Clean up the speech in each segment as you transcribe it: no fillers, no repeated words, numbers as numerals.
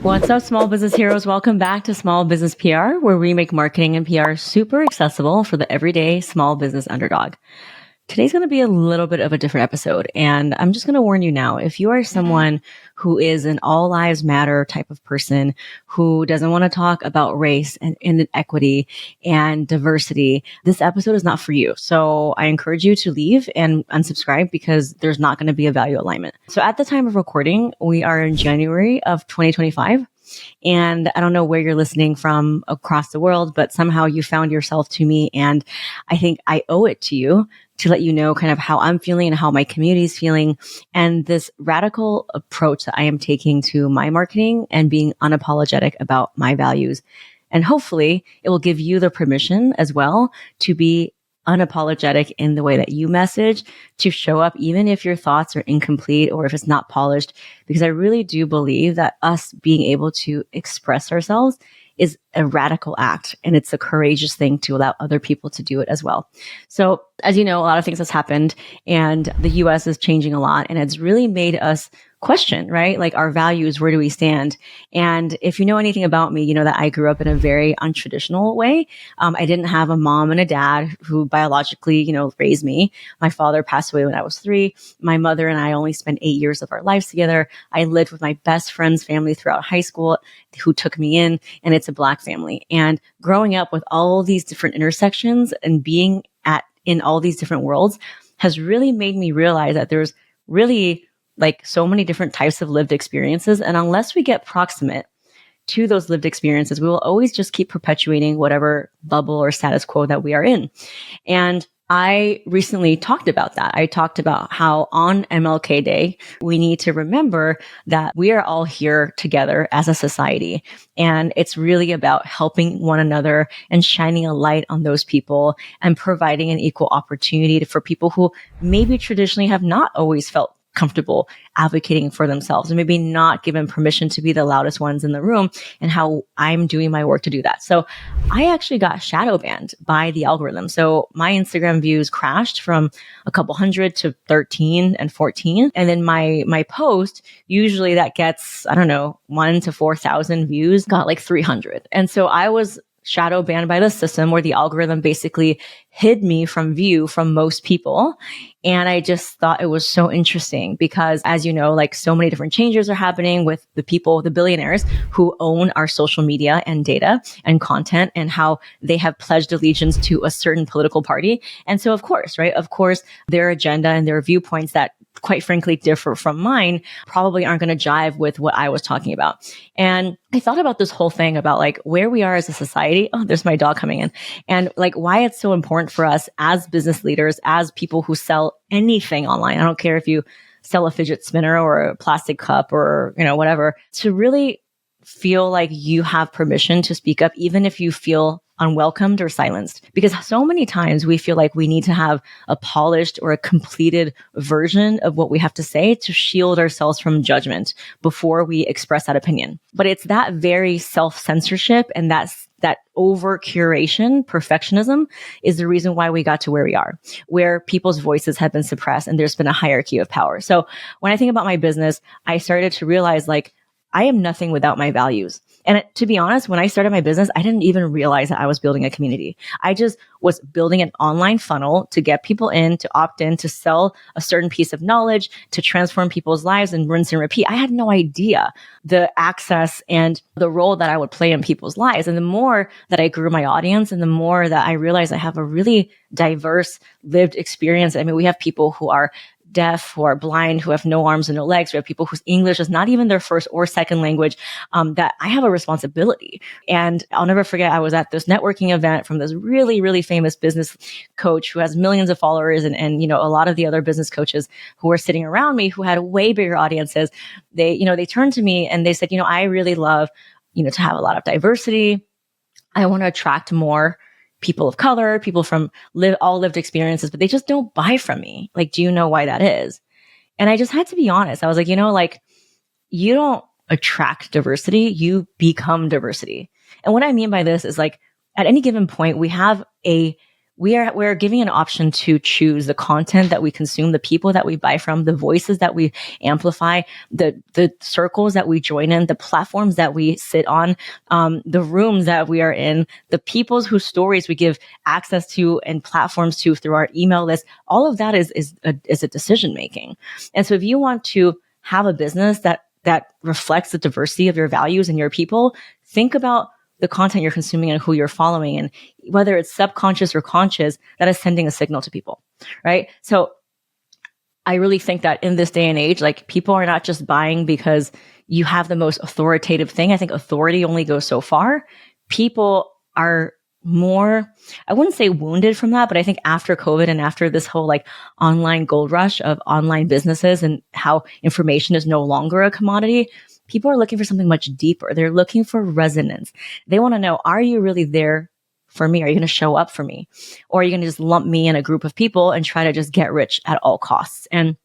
What's up, small business heroes? Welcome back to Small Business PR, where we make marketing and PR super accessible for the everyday small business underdog. Today's going to be a little bit of a different episode, and I'm just going to warn you now, if you are someone who is an all lives matter type of person who doesn't want to talk about race and inequity and diversity, this episode is not for you. So I encourage you to leave and unsubscribe because there's not going to be a value alignment. So at the time of recording, we are in January of 2025. And I don't know where you're listening from across the world, but somehow you found yourself to me. And I think I owe it to you to let you know kind of how I'm feeling and how my community is feeling, and this radical approach that I am taking to my marketing and being unapologetic about my values. And hopefully it will give you the permission as well to be unapologetic in the way that you message, to show up even if your thoughts are incomplete or if it's not polished, because I really do believe that us being able to express ourselves is a radical act, and it's a courageous thing to allow other people to do it as well. So as you know, a lot of things has happened, and the US is changing a lot, and it's really made us question, right? Like our values, where do we stand? And if you know anything about me, you know that I grew up in a very untraditional way. I didn't have a mom and a dad who biologically, raised me. My father passed away when I was 3. My mother and I only spent 8 years of our lives together. I lived with my best friend's family throughout high school who took me in, and it's a Black family. And growing up with all these different intersections and being in all these different worlds has really made me realize that there's really like so many different types of lived experiences. And unless we get proximate to those lived experiences, we will always just keep perpetuating whatever bubble or status quo that we are in. And I recently talked about that. I talked about how on MLK Day, we need to remember that we are all here together as a society. And it's really about helping one another and shining a light on those people and providing an equal opportunity for people who maybe traditionally have not always felt comfortable advocating for themselves and maybe not given permission to be the loudest ones in the room, and how I'm doing my work to do that. So I actually got shadow banned by the algorithm. So my Instagram views crashed from a couple hundred to 13 and 14. And then my post, usually that gets, 1 to 4,000 views, got like 300. And so I was shadow banned by the system, where the algorithm basically hid me from view from most people. And I just thought it was so interesting because, as you know, like so many different changes are happening with the people, the billionaires who own our social media and data and content, and how they have pledged allegiance to a certain political party. And so, of course, their agenda and their viewpoints that quite frankly differ from mine probably aren't going to jive with what I was talking about. And I thought about this whole thing about like where we are as a society. Oh, there's my dog coming in. And like why it's so important for us as business leaders, as people who sell anything online. I don't care if you sell a fidget spinner or a plastic cup or, whatever, to really feel like you have permission to speak up, even if you feel unwelcomed or silenced. Because so many times we feel like we need to have a polished or a completed version of what we have to say to shield ourselves from judgment before we express that opinion. But it's that very self-censorship and that over curation, perfectionism, is the reason why we got to where we are, where people's voices have been suppressed and there's been a hierarchy of power. So when I think about my business, I started to realize like I am nothing without my values. And to be honest, when I started my business, I didn't even realize that I was building a community. I just was building an online funnel to get people in, to opt in, to sell a certain piece of knowledge, to transform people's lives and rinse and repeat. I had no idea the access and the role that I would play in people's lives. And the more that I grew my audience and the more that I realized I have a really diverse lived experience. I mean, we have people who are deaf, who are blind, who have no arms and no legs. We have people whose English is not even their first or second language, that I have a responsibility. And I'll never forget, I was at this networking event from this really, really famous business coach who has millions of followers, and a lot of the other business coaches who were sitting around me who had way bigger audiences. They turned to me and they said, I really love, to have a lot of diversity. I want to attract more people of color, people from all lived experiences, but they just don't buy from me. Like, do you know why that is? And I just had to be honest. I was like, you don't attract diversity, you become diversity. And what I mean by this is like, at any given point, we have a we're giving an option to choose the content that we consume, the people that we buy from, the voices that we amplify, the circles that we join in, the platforms that we sit on, the rooms that we are in, the people's whose stories we give access to and platforms to through our email list. All of that is a decision making. And so if you want to have a business that reflects the diversity of your values and your people, think about the content you're consuming and who you're following, and whether it's subconscious or conscious, that is sending a signal to people, right? So I really think that in this day and age, like, people are not just buying because you have the most authoritative thing. I think authority only goes so far. People are more, I wouldn't say wounded from that, but I think after COVID and after this whole like online gold rush of online businesses and how information is no longer a commodity, people are looking for something much deeper. They're looking for resonance. They want to know, are you really there for me? Are you going to show up for me? Or are you going to just lump me in a group of people and try to just get rich at all costs? And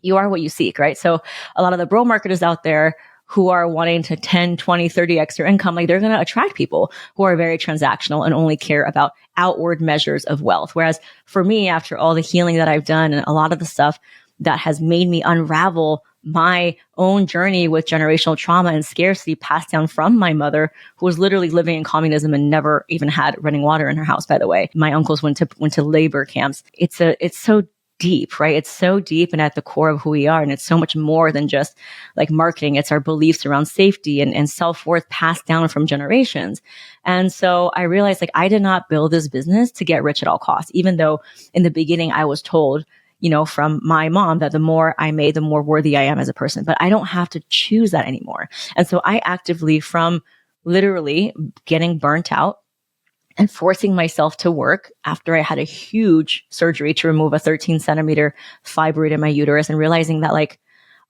you are what you seek, right? So a lot of the bro marketers out there who are wanting to 10, 20, 30 extra income, like, they're going to attract people who are very transactional and only care about outward measures of wealth. Whereas for me, after all the healing that I've done and a lot of the stuff that has made me unravel my own journey with generational trauma and scarcity passed down from my mother, who was literally living in communism and never even had running water in her house, by the way. My uncles went to labor camps. It's so deep, right? It's so deep and at the core of who we are. And it's so much more than just like marketing. It's our beliefs around safety and self-worth passed down from generations. And so I realized, like, I did not build this business to get rich at all costs, even though in the beginning I was told, from my mom, that the more I made, the more worthy I am as a person. But I don't have to choose that anymore. And so I actively, from literally getting burnt out and forcing myself to work after I had a huge surgery to remove a 13 centimeter fibroid in my uterus, and realizing that, like,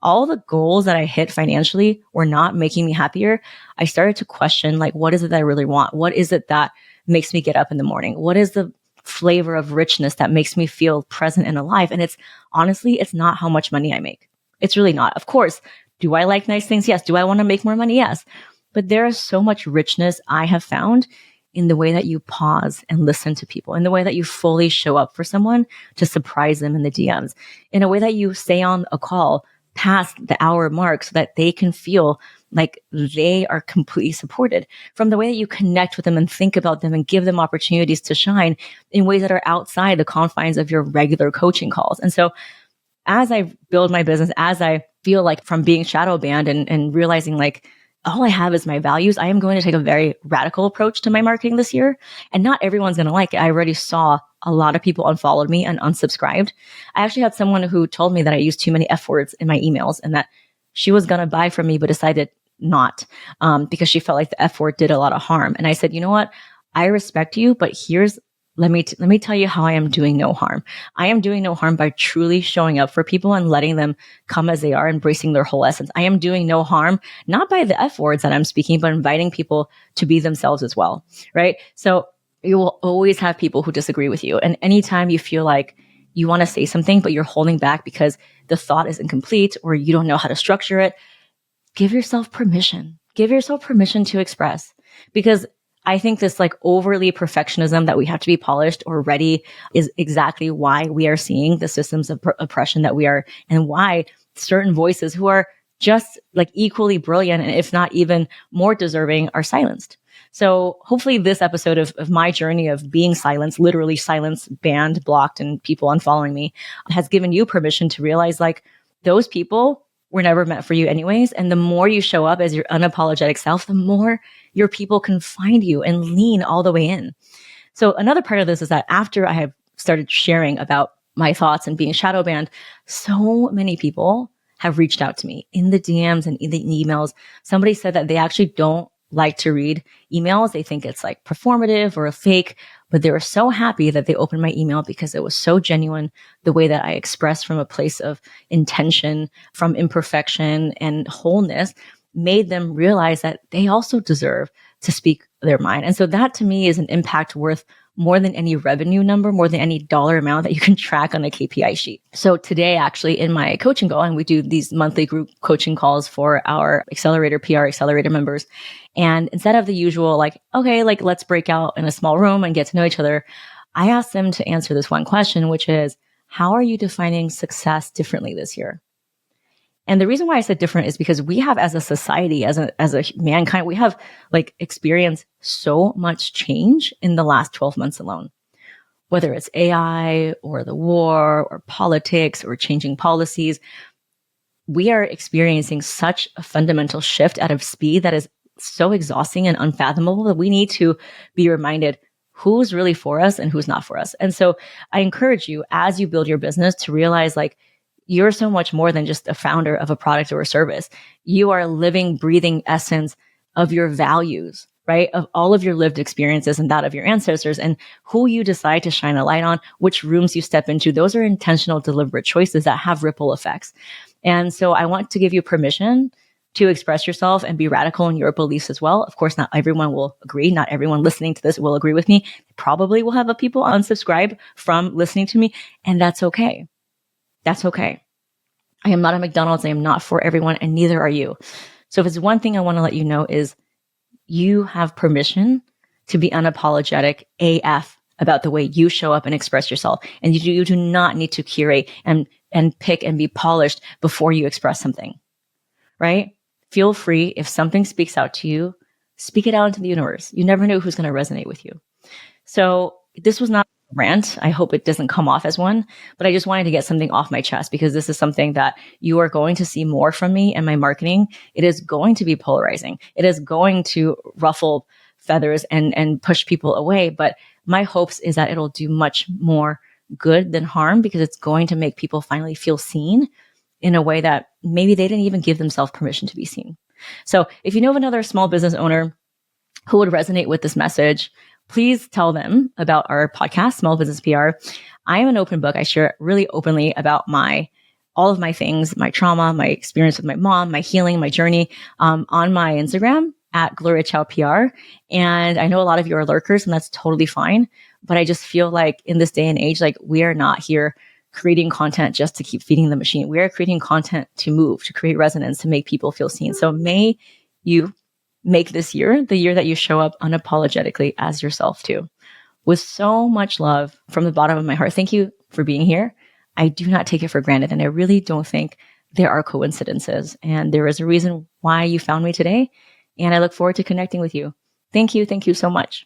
all the goals that I hit financially were not making me happier, I started to question, like, what is it that I really want? What is it that makes me get up in the morning? What is the flavor of richness that makes me feel present and alive? And it's honestly, it's not how much money I make. It's really not. Of course, do I like nice things? Yes. Do I want to make more money? Yes. But there is so much richness I have found in the way that you pause and listen to people, in the way that you fully show up for someone to surprise them in the DMs, in a way that you stay on a call past the hour mark so that they can feel like they are completely supported, from the way that you connect with them and think about them and give them opportunities to shine in ways that are outside the confines of your regular coaching calls. And so as I build my business, as I feel like from being shadow banned and realizing, like, all I have is my values, I am going to take a very radical approach to my marketing this year. And not everyone's going to like it. I already saw a lot of people unfollowed me and unsubscribed. I actually had someone who told me that I used too many F words in my emails and that she was going to buy from me, but decided not, because she felt like the F word did a lot of harm. And I said, you know what? I respect you, but let me tell you how I am doing no harm. I am doing no harm by truly showing up for people and letting them come as they are, embracing their whole essence. I am doing no harm, not by the F words that I'm speaking, but inviting people to be themselves as well, right? So you will always have people who disagree with you. And anytime you feel like you want to say something, but you're holding back because the thought is incomplete or you don't know how to structure it, give yourself permission. Give yourself permission to express, because I think this like overly perfectionism that we have to be polished or ready is exactly why we are seeing the systems of oppression that we are, and why certain voices who are just like equally brilliant and if not even more deserving are silenced. So hopefully this episode of my journey of being silenced, literally silenced, banned, blocked, and people unfollowing me, has given you permission to realize, like, those people were never meant for you anyways. And the more you show up as your unapologetic self, the more your people can find you and lean all the way in. So another part of this is that after I have started sharing about my thoughts and being shadow banned, so many people have reached out to me in the DMs and in the emails. Somebody said that they actually don't like to read emails. They think it's like performative or a fake, but they were so happy that they opened my email because it was so genuine. The way that I expressed from a place of intention, from imperfection and wholeness, made them realize that they also deserve to speak their mind. And so that to me is an impact worth more than any revenue number, more than any dollar amount that you can track on a KPI sheet. So today, actually, in my coaching call, and we do these monthly group coaching calls for our Accelerator PR Accelerator members. And instead of the usual, like, okay, like let's break out in a small room and get to know each other, I asked them to answer this one question, which is, how are you defining success differently this year? And the reason why I said different is because we have, as a society, as a mankind, we have like experienced so much change in the last 12 months alone. Whether it's AI or the war or politics or changing policies, we are experiencing such a fundamental shift at a speed that is so exhausting and unfathomable that we need to be reminded who's really for us and who's not for us. And so I encourage you, as you build your business, to realize like you're so much more than just a founder of a product or a service. You are a living, breathing essence of your values, right? Of all of your lived experiences and that of your ancestors, and who you decide to shine a light on, which rooms you step into. Those are intentional, deliberate choices that have ripple effects. And so I want to give you permission to express yourself and be radical in your beliefs as well. Of course, not everyone will agree. Not everyone listening to this will agree with me. Probably will have people unsubscribe from listening to me, and that's okay. That's okay. I am not a McDonald's. I am not for everyone, and neither are you. So if it's one thing I want to let you know is you have permission to be unapologetic AF about the way you show up and express yourself. And you do not need to curate and pick and be polished before you express something, right? Feel free. If something speaks out to you, speak it out into the universe. You never know who's going to resonate with you. So this was not a rant. I hope it doesn't come off as one, but I just wanted to get something off my chest because this is something that you are going to see more from me and my marketing. It is going to be polarizing. It is going to ruffle feathers and push people away. But my hopes is that it'll do much more good than harm because it's going to make people finally feel seen in a way that maybe they didn't even give themselves permission to be seen. So if you know of another small business owner who would resonate with this message, please tell them about our podcast, Small Business PR. I am an open book. I share really openly about all of my things, my trauma, my experience with my mom, my healing, my journey, on my Instagram at Gloria Chow PR. And I know a lot of you are lurkers, and that's totally fine. But I just feel like in this day and age, like we are not here creating content just to keep feeding the machine. We are creating content to move, to create resonance, to make people feel seen. So may you make this year the year that you show up unapologetically as yourself too. With so much love from the bottom of my heart. Thank you for being here. I do not take it for granted, and I really don't think there are coincidences. And there is a reason why you found me today, and I look forward to connecting with you. Thank you. Thank you so much.